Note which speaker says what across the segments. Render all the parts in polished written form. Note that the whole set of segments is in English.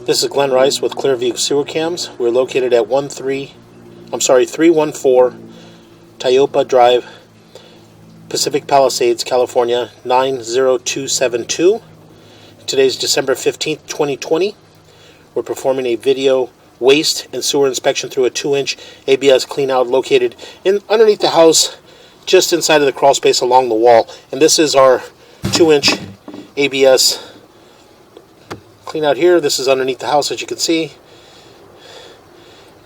Speaker 1: This is Glenn Rice with Clearview Sewer Cams. We're located at 314 Toyopa Drive, Pacific Palisades, California 90272. Today's December 15th, 2020. We're performing a video waste and sewer inspection through a 2-inch ABS cleanout located underneath the house, just inside of the crawl space along the wall. And this is our 2-inch ABS clean out here. This is underneath the house, as you can see,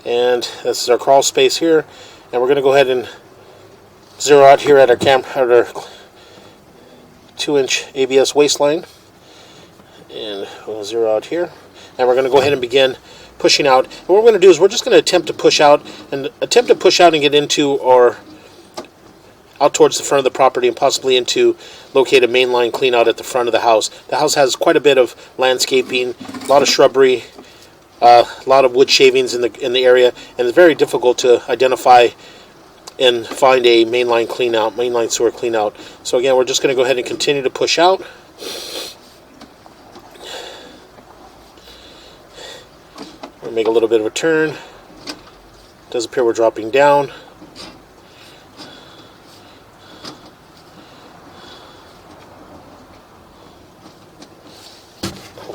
Speaker 1: and this is our crawl space here. And we're going to go ahead and zero out here at our 2-inch ABS waste line, and we'll zero out here, and we're going to go ahead and begin pushing out. And what we're going to do is we're just going to attempt to push out and get into out towards the front of the property, and possibly into locate a mainline clean out at the front of the house. The house has quite a bit of landscaping, a lot of shrubbery, a lot of wood shavings in the area, and it's very difficult to identify and find a mainline sewer clean out. So again, we're just going to go ahead and continue to push out. We'll make a little bit of a turn. It does appear we're dropping down.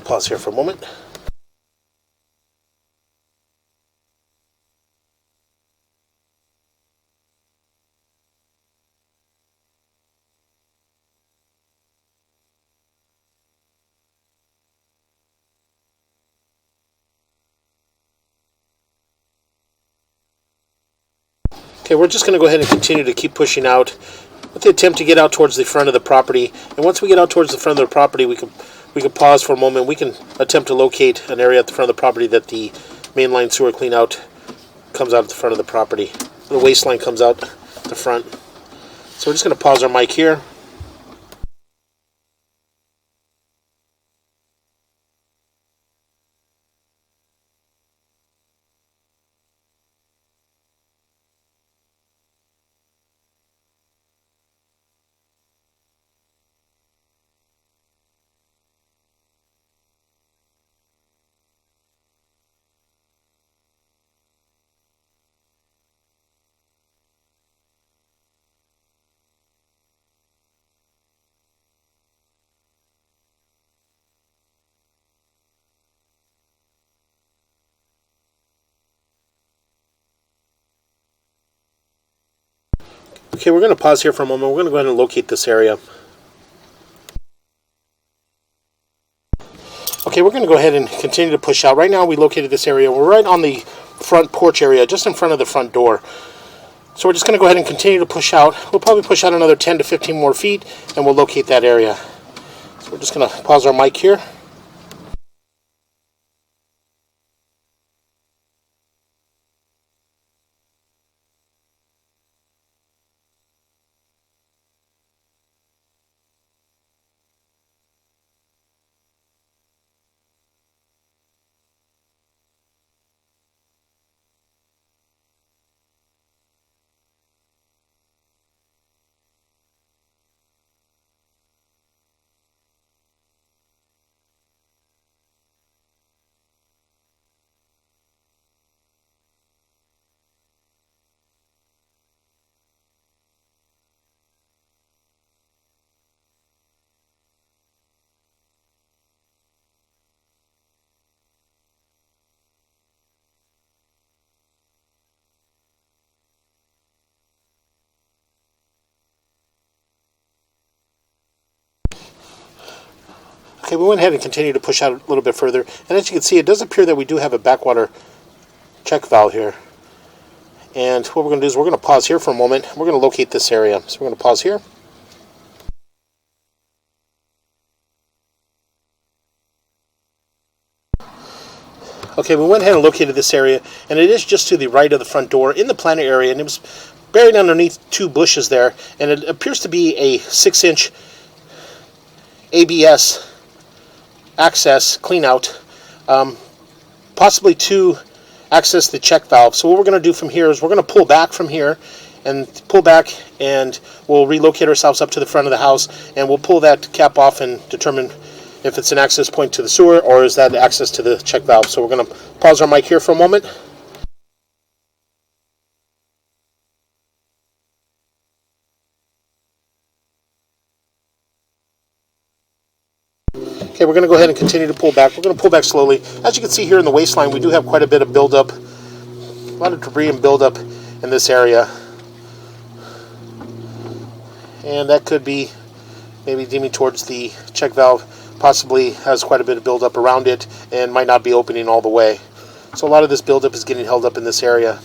Speaker 1: Pause here for a moment. Okay, we're just going to go ahead and continue to keep pushing out with the attempt to get out towards the front of the property. And once we get out towards the front of the property, we can pause for a moment. We can attempt to locate an area at the front of the property that the mainline sewer clean out comes out at the front of the property. The waste line comes out the front. So we're just going to pause our mic here. Okay, we're going to pause here for a moment. We're going to go ahead and locate this area. Okay, we're going to go ahead and continue to push out. Right now we located this area. We're right on the front porch area, just in front of the front door. So we're just going to go ahead and continue to push out. We'll probably push out another 10 to 15 more feet, and we'll locate that area. So we're just going to pause our mic here. Okay, we went ahead and continued to push out a little bit further, and as you can see, it does appear that we do have a backwater check valve here. And what we're going to do is we're going to pause here for a moment. We're going to locate this area. So we're going to pause here. Okay, we went ahead and located this area, and it is just to the right of the front door in the planter area, and it was buried underneath two bushes there, and it appears to be a 6-inch ABS access clean out, possibly to access the check valve. So what we're going to do from here is we're going to pull back from here and we'll relocate ourselves up to the front of the house, and we'll pull that cap off and determine if it's an access point to the sewer or is that access to the check valve. So we're going to pause our mic here for a moment. Okay, we're going to go ahead and continue to pull back. We're going to pull back slowly. As you can see here in the waistline, we do have quite a bit of buildup, a lot of debris and buildup in this area. And that could be maybe deeming towards the check valve, possibly has quite a bit of buildup around it and might not be opening all the way. So a lot of this buildup is getting held up in this area.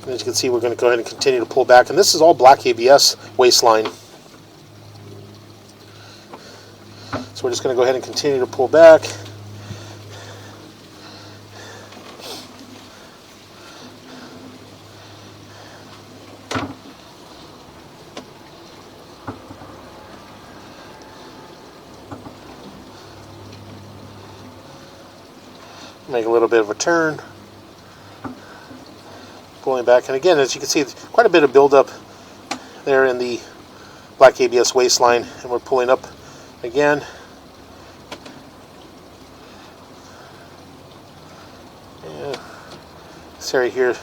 Speaker 1: And as you can see, we're going to go ahead and continue to pull back. And this is all black ABS waistline. So we're just going to go ahead and continue to pull back. Make a little bit of a turn. Pulling back. And again, as you can see, quite a bit of buildup there in the black ABS waistline. And we're pulling up again. This area here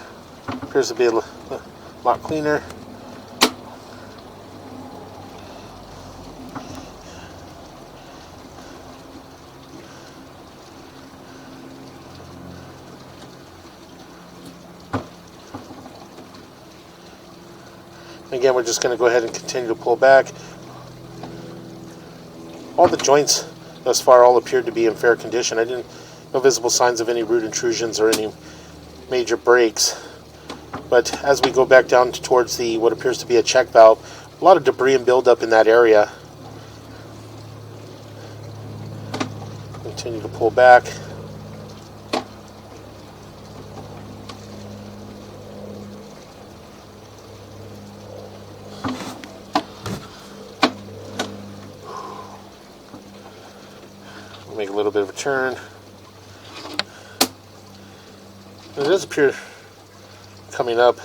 Speaker 1: appears to be a lot cleaner. Again, we're just going to go ahead and continue to pull back. All the joints thus far all appeared to be in fair condition. No visible signs of any root intrusions or any major breaks. But as we go back down towards what appears to be a check valve, a lot of debris and buildup in that area. Continue to pull back. We'll make a little bit of a turn. It does appear coming up,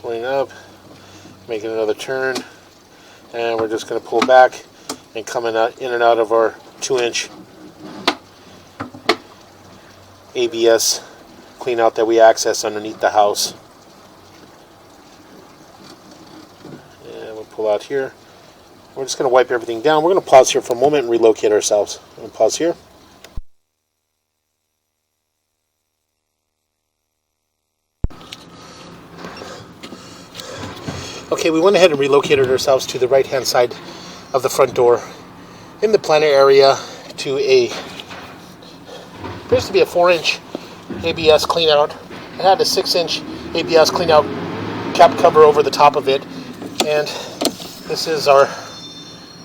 Speaker 1: going up, making another turn, and we're just going to pull back and coming out in and out of our 2-inch ABS clean out that we access underneath the house. And we'll pull out here. We're just going to wipe everything down. We're going to pause here for a moment and relocate ourselves. We'll pause here. Okay, we went ahead and relocated ourselves to the right-hand side of the front door in the planter area to appears to be a 4-inch ABS clean out. It had a 6-inch ABS clean out cap cover over the top of it. And this is our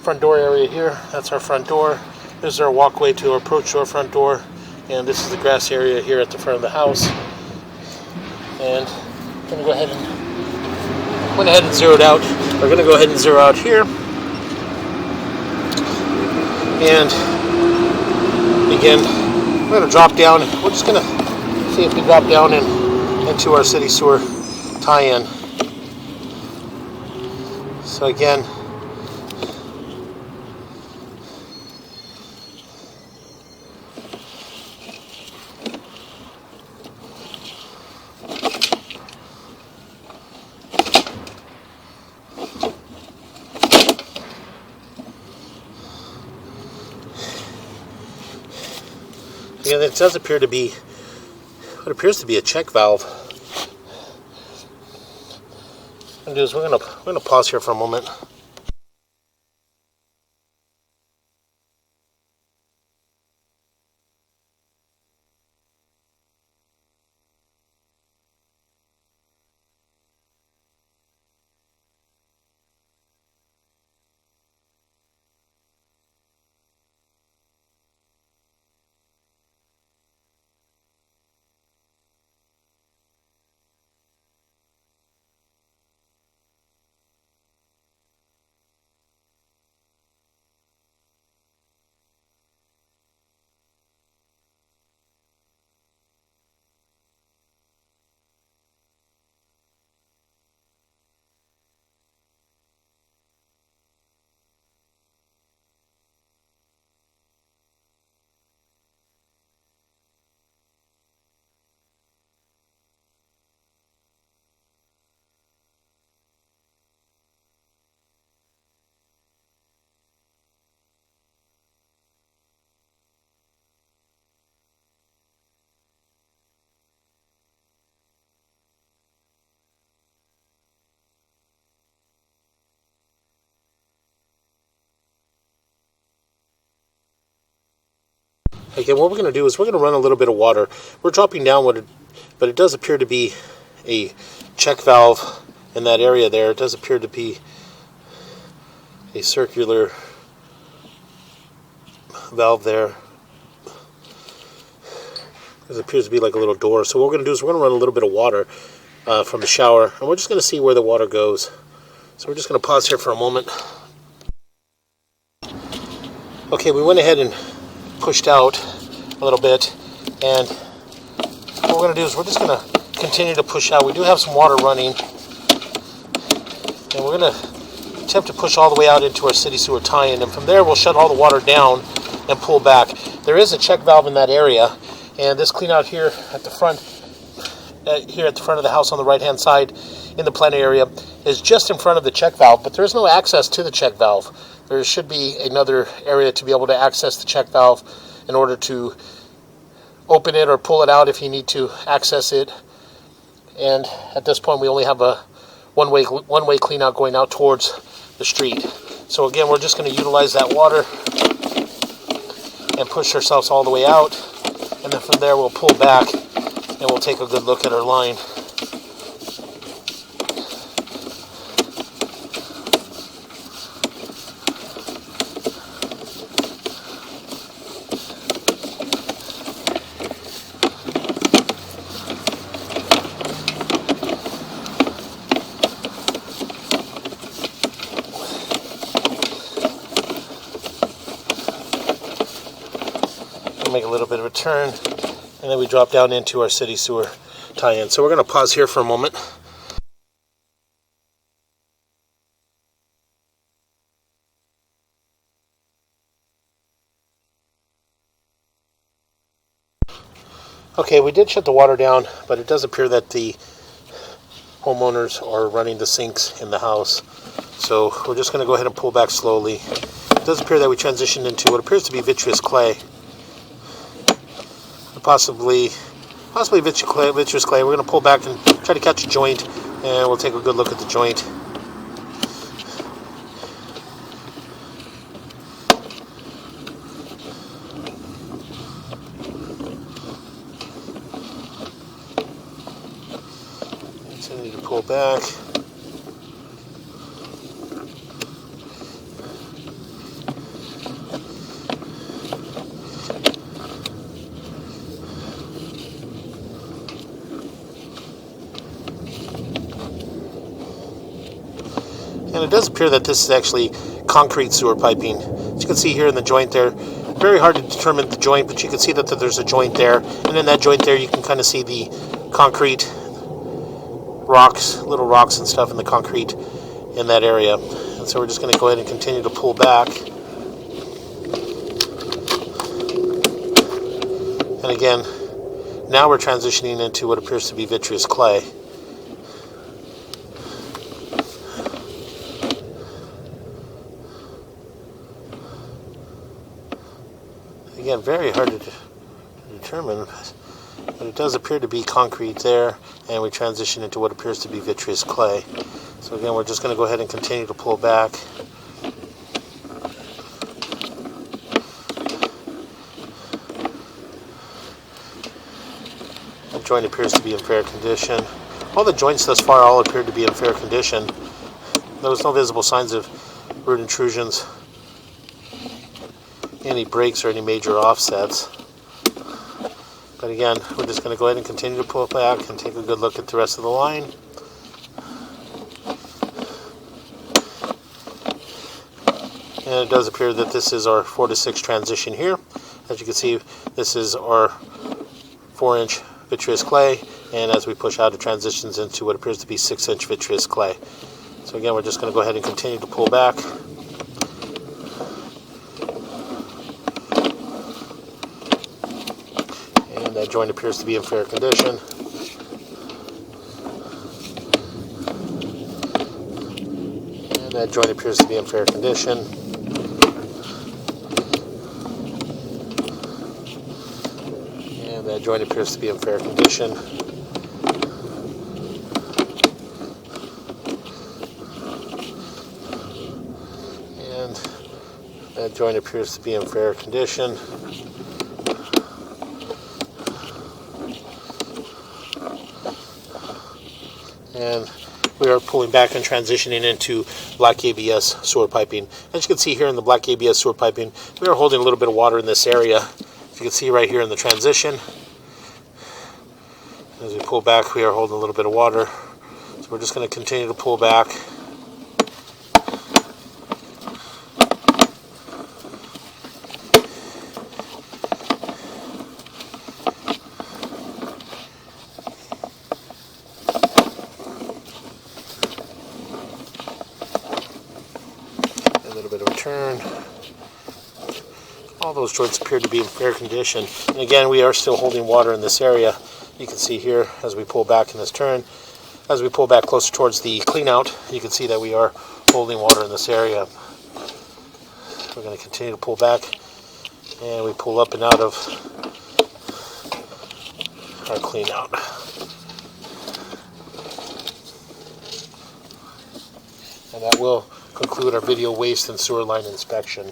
Speaker 1: front door area here. That's our front door. This is our walkway to our approach to our front door. And this is the grass area here at the front of the house. And I'm going to go ahead and went ahead and zeroed out. We're going to go ahead and zero out here. And again, we're going to drop down. We're just going to see if we drop down into our city sewer tie-in. So again, it does appear to be what appears to be a check valve. What I'm gonna do is we're gonna pause here for a moment. Again, what we're going to do is we're going to run a little bit of water. We're dropping down but it does appear to be a check valve in that area there. It does appear to be a circular valve there. It appears to be like a little door. So what we're going to do is we're going to run a little bit of water from the shower, and we're just going to see where the water goes. So we're just going to pause here for a moment. Okay, we went ahead and pushed out a little bit, and what we're going to do is we're just going to continue to push out. We do have some water running, and we're going to attempt to push all the way out into our city sewer tie-in, and from there we'll shut all the water down and pull back. There is a check valve in that area, and this clean out here at the front of the house on the right hand side in the plant area is just in front of the check valve, but there is no access to the check valve. There should be another area to be able to access the check valve in order to open it or pull it out if you need to access it. And at this point we only have a one-way clean out going out towards the street. So again, we're just going to utilize that water and push ourselves all the way out, and then from there we'll pull back and we'll take a good look at our line. Make a little bit of a turn, and then we drop down into our city sewer tie-in. So we're going to pause here for a moment. Okay, we did shut the water down, but it does appear that the homeowners are running the sinks in the house. So we're just going to go ahead and pull back slowly. It does appear that we transitioned into what appears to be vitreous clay. Possibly vitreous clay. We're going to pull back and try to catch a joint, and we'll take a good look at the joint. Continue to pull back. And it does appear that this is actually concrete sewer piping. As you can see here in the joint there, very hard to determine the joint, but you can see that there's a joint there. And in that joint there, you can kind of see the concrete rocks, little rocks and stuff in the concrete in that area. And so we're just going to go ahead and continue to pull back. And again, now we're transitioning into what appears to be vitreous clay. Again, very hard to determine, but it does appear to be concrete there, and we transition into what appears to be vitreous clay. So again, we're just going to go ahead and continue to pull back. The joint appears to be in fair condition. All the joints thus far all appear to be in fair condition. There was no visible signs of root intrusions, any breaks or any major offsets. But again, we're just going to go ahead and continue to pull back and take a good look at the rest of the line. And it does appear that this is our 4 to 6 transition here. As you can see, this is our 4-inch vitreous clay, and as we push out, it transitions into what appears to be 6-inch vitreous clay. So again, we're just going to go ahead and continue to pull back. That joint appears to be in fair condition. And that joint appears to be in fair condition. And that joint appears to be in fair condition. And that joint appears to be in fair condition. And we are pulling back and transitioning into black ABS sewer piping. As you can see here in the black ABS sewer piping, we are holding a little bit of water in this area. As you can see right here in the transition, as we pull back, we are holding a little bit of water. So we're just going to continue to pull back. A little bit of a turn. All those joints appear to be in fair condition. And again, we are still holding water in this area. You can see here as we pull back in this turn, as we pull back closer towards the clean out, you can see that we are holding water in this area. We're going to continue to pull back, and we pull up and out of our clean out. And that will conclude our video waste and sewer line inspection.